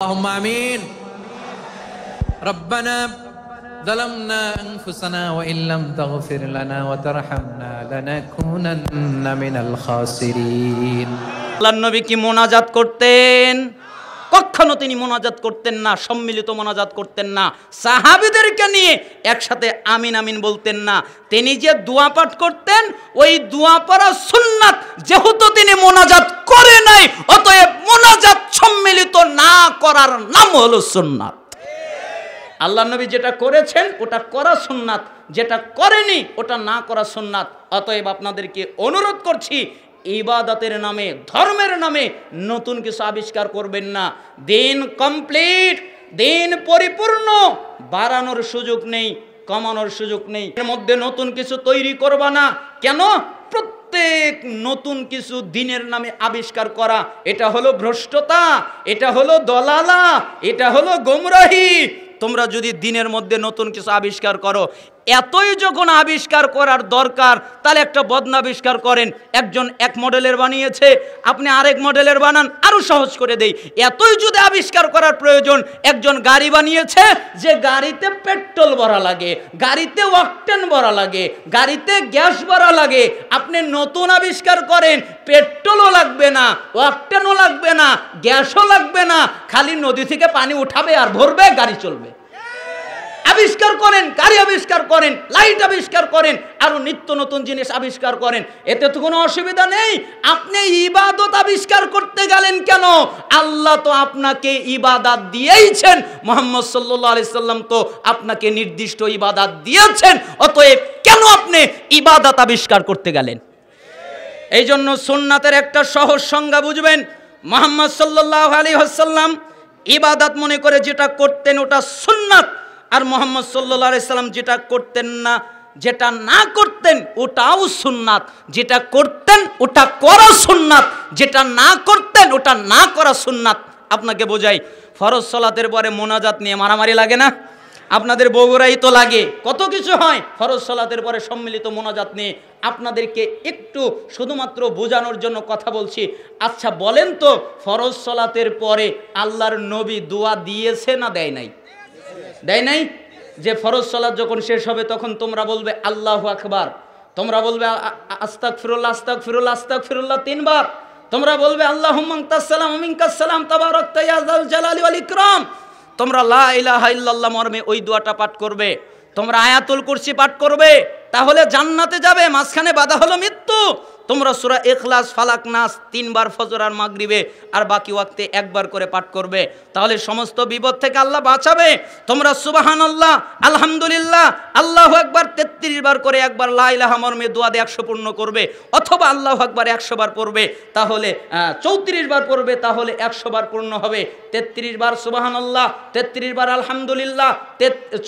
اللهم آمين. ربنا ظلمنا أنفسنا وإن لم تغفر لنا وترحمنا لنكونن من الخاسرين. আল্লাহর নবী কি মোনাজাত করতেন? কখনো তিনি মোনাজাত করতেন না, সম্মিলিত মোনাজাত করতেন না, সাহাবীদেরকে নিয়ে একসাথে আমিন আমিন বলতেন না। তিনি যে দোয়া পাঠ করতেন ওই দোয়া পড়া সুন্নাত, যেহেতু তিনি মোনাজাত করে নাই অতএব মোনাজাত সম্মিলিত না করার নাম হলো সুন্নাত। আল্লাহর নবী যেটা করেছেন ওটা করা সুন্নাত, যেটা করেনি ওটা না করা সুন্নাত। অতএব আপনাদেরকে অনুরোধ করছি, ইবাদতের নামে, ধর্মের নামে নতুন কিছু আবিষ্কার করবেন না। দিন কমপ্লিট, দিন পরিপূর্ণ, বাড়ানোর সুযোগ নেই, কমানোর সুযোগ নেই। এর মধ্যে নতুন কিছু তৈরি করবা না। কেন? প্রত্যেক নতুন কিছু দিনের নামে আবিষ্কার করা, এটা হলো ভ্রষ্টতা, এটা হলো দলালা, এটা হলো গোমরাহি। তোমরা যদি দিনের মধ্যে নতুন কিছু আবিষ্কার করো, এতই যখন আবিষ্কার করার দরকার তাহলে একটা বদনা আবিষ্কার করেন। একজন এক মডেলের বানিয়েছে, আপনি আরেক মডেলের বানান, আরো সহজ করে দেই। এতই যদি আবিষ্কার করার প্রয়োজন, একজন গাড়ি বানিয়েছে যে গাড়িতে পেট্রোল ভরা লাগে, গাড়িতে অকটেন ভরা লাগে, গাড়িতে গ্যাস ভরা লাগে, আপনি নতুন আবিষ্কার করেন, পেট্রোলও লাগবে না, অকটেনও লাগবে না, গ্যাসও লাগবে না, খালি নদী থেকে পানি উঠাবে আর ভরবে, গাড়ি চলবে। আবিষ্কার করেন, গাড়ি আবিষ্কার করেন, লাইট আবিষ্কার করেন, আরো নিত্য নতুন জিনিস আবিষ্কার করেন, এতে তো কোনো অসুবিধা নেই। আপনি ইবাদত আবিষ্কার করতে গেলেন কেন? আল্লাহ তো আপনাকে ইবাদত দিয়েইছেন, মুহাম্মদ সাল্লাল্লাহু আলাইহি সাল্লাম তো আপনাকে নির্দিষ্ট ইবাদত দিয়েছেন। অতএব কেন আপনি ইবাদত আবিষ্কার করতে গেলেন? এই জন্য সুন্নাতের একটা সহজ সংজ্ঞা বুঝবেন। মুহাম্মদ সাল্লাল্লাহু আলাইহি ওয়াসাল্লাম ইবাদত মনে করে যেটা করতেন ওটা সুন্নাত, আর মুহাম্মদ সাল্লাল্লাহু আলাইহি সাল্লাম যেটা করতেন না, যেটা না করতেন ওটাও সুন্নাত। যেটা করতেন ওটা করা সুন্নাত, যেটা না করতেন ওটা না করা সুন্নাত। আপনাকে বোঝাই, ফরজ সালাতের পরে মোনাজাত নিয়ে মারামারি লাগে না? আপনাদের বগুড়াই তো লাগে, কত কিছু হয় ফরজ সালাতের পরে সম্মিলিত মোনাজাত নিয়ে। আপনাদেরকে একটু শুধুমাত্র বোঝানোর জন্য কথা বলছি। আচ্ছা বলেন তো, ফরজ সালাতের পরে আল্লাহর নবী দোয়া দিয়েছে না দেয় নাই? দেয় নাই? যে ফরজ সালাত যখন শেষ হবে তখন তোমরা বলবে আল্লাহু আকবার, তোমরা বলবে আস্তাগফিরুল্লাহ আস্তাগফিরুল্লাহ আস্তাগফিরুল্লাহ 3 বার, তোমরা বলবে আল্লাহুম্মা আনতাস সালাম ওয়া মিনকাস সালাম তাবারাকতা ইয়া যাল জালালি ওয়াল ইকরাম, তোমরা লা ইলাহা ইল্লাল্লাহ মর্মে ওই দোয়াটা পাঠ করবে, তোমরা আয়াতুল কুরসি পাঠ করবে, তাহলে জান্নাতে যাবে। মাঝখানে বাধা হলো মৃত্যু। তোমরা সূরা ইখলাস, ফালাক, নাস 3 বার ফজর আর মাগরিবে আর বাকি ওয়াক্তে 1 বার করে পাঠ করবে, তাহলে সমস্ত বিপদ থেকে আল্লাহ বাঁচাবে। তোমরা সুবহানাল্লাহ, আলহামদুলিল্লাহ, আল্লাহু আকবার 33 বার করে একবার লা ইলাহা মর্মে দোয়া দিয়ে 100 পূর্ণ করবে, অথবা আল্লাহু আকবার 100 বার পড়বে, তাহলে 34 বার পড়বে, তাহলে 100 বার পূর্ণ হবে। 33 বার সুবহানাল্লাহ, 33 বার আলহামদুলিল্লাহ,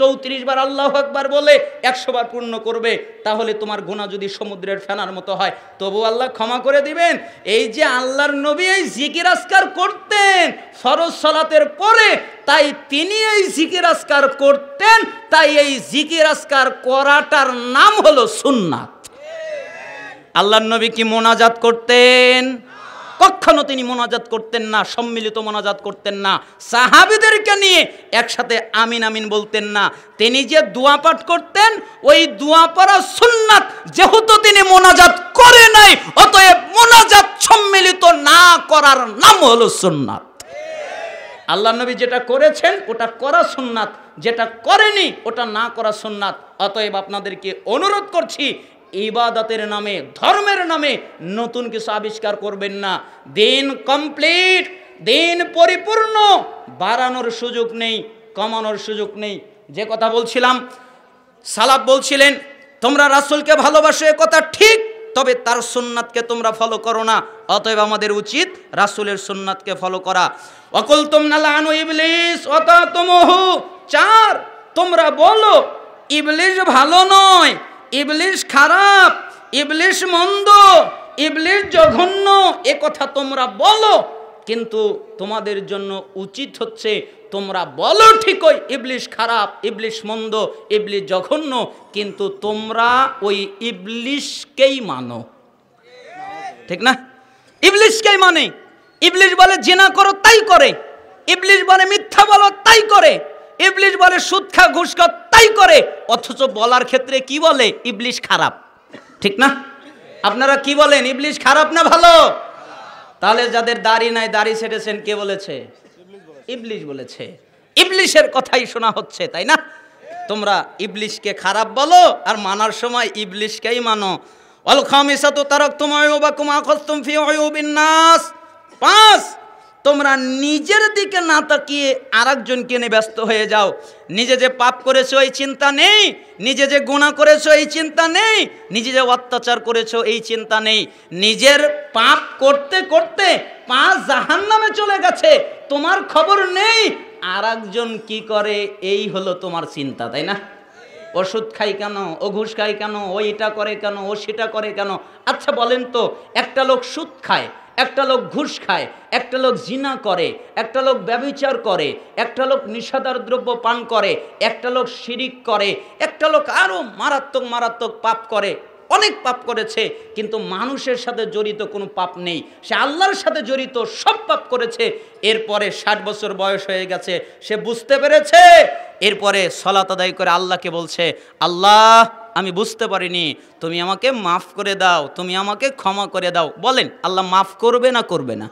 34 বার আল্লাহু আকবার বলে 100 বার পূর্ণ করবে, তাহলে তোমার গুনাহ যদি সমুদ্রের ফেনার মতো হয় তবু আল্লাহ ক্ষমা করে দিবেন। এই যে আল্লাহর নবী এই জিকির আজকার করতেন ফরজ সালাতের পরে, তাই তিনি এই জিকির আজকার করতেন, তাই এই জিকির আজকার করাটার নাম হলো সুন্নাত। আল্লাহর নবী কি মোনাজাত করতেন? কখনো তিনি মোনাজাত করতেন না, সম্মিলিত মোনাজাত করতেন না, সাহাবীদেরকে নিয়ে একসাথে আমিন আমিন বলতেন না। তিনি যে দোয়া পাঠ করতেন ওই দোয়া পড়া সুন্নাত, যেহেতু তিনি মোনাজাত করে নাই অতএব মোনাজাত সম্মিলিত না করার নাম হলো সুন্নাত। আল্লাহর নবী যেটা করেছেন ওটা করা সুন্নাত, যেটা করেনি ওটা না করা সুন্নাত। অতএব আপনাদেরকে অনুরোধ করছি, ইবাদতের নামে, ধর্মের নামে নতুন কিছু আবিষ্কার করবেন না। দিন কমপ্লিট, দিন পরিপূর্ণ, বাড়ানোর সুযোগ নেই, কমানোর সুযোগ নেই। যে কথা বলছিলাম, সালাফ বলছিলেন তোমরা রাসূলকে ভালোবাসো, এ কথা ঠিক, তবে তার সুন্নাতকে তোমরা ফলো করো না। অতএব আমাদের উচিত রাসূলের সুন্নাতকে ফলো করা। ওয়াকুলতুম নালানু ইবলিস ওয়া তাতুমহু 4, তোমরা বলো ইবলিস ভালো নয়, ইবলিস খারাপ, ইবলিস মন্দ, ইবলিস জঘন্য, এ কথা তোমরা বলো, কিন্তু তোমাদের জন্য উচিত হচ্ছে তোমরা বলো ঠিকই ইবলিস খারাপ, ইবলিস মন্দ, ইবলিস জঘন্য, কিন্তু তোমরা ওই ইবলিসকেই মানো, ঠিক না? ইবলিসকেই মানে। ইবলিস বলে জিনা করো, তাই করে। ইবলিশ বলে মিথ্যা বলো, তাই করে। ইবলিশ বলে সুদ খা ঘুষ খা, তাই করে। অথচ বলার ক্ষেত্রে কি বলে? ইবলিশ খারাপ। ঠিক না? আপনারা কি বলেন, ইবলিশ খারাপ না ভালো? তাহলে যাদের দাড়ি নাই, দাড়ি ছেড়েছেন, কে বলেছে? ইবলিশ বলেছে। ইবলিশের কথাই শোনা হচ্ছে, তাই না? তোমরা ইবলিশকে খারাপ বলো আর মানার সময় ইবলিশকেই মানো। ওয়াল খামিসাতু তারাকতুম আয়ুবাকুম আখাযতুম ফি আয়ুবিন নাস। 5, তোমরা নিজের দিকে না তাকিয়ে আরেকজনকে নিয়ে ব্যস্ত হয়ে যাও। নিজে যে পাপ করেছো এই চিন্তা নেই, নিজে যে গুনাহ করেছো এই চিন্তা নেই, নিজে যে অত্যাচার করেছো এই চিন্তা নেই। নিজের পাপ করতে করতে পা জাহান্নামে চলে গেছে, তোমার খবর নেই। আরেকজন কি করে এই হলো তোমার চিন্তা, তাই না? ওষুধ খাই কেন, ও ঘুষ খাই কেন, ও এটা করে কেন, ও সেটা করে কেন। আচ্ছা বলেন তো, একটা লোক সুদ খায়, একটা লোক ঘুষ খায়, একটা লোক জিনা করে, একটা লোক ব্যভিচার করে, একটা লোক নিষাদার দ্রব্য পান করে, একটা লোক শিরিক করে, একটা লোক আরো মারাত্মক মারাত্মক পাপ করে, অনেক পাপ করেছে, কিন্তু মানুষের সাথে জড়িত কোনো পাপ নেই, সে আল্লাহর সাথে জড়িত সব পাপ করেছে। এরপরে 60 বছর বয়স হয়ে গেছে, সে বুঝতে পেরেছে। এরপরে সালাত আদায় করে আল্লাহকে বলছে, আল্লাহ আমি বুঝতে পারিনি, তুমি আমাকে মাফ করে দাও, তুমি আমাকে ক্ষমা করে দাও। বলেন আল্লাহ মাফ করবে না করবে না?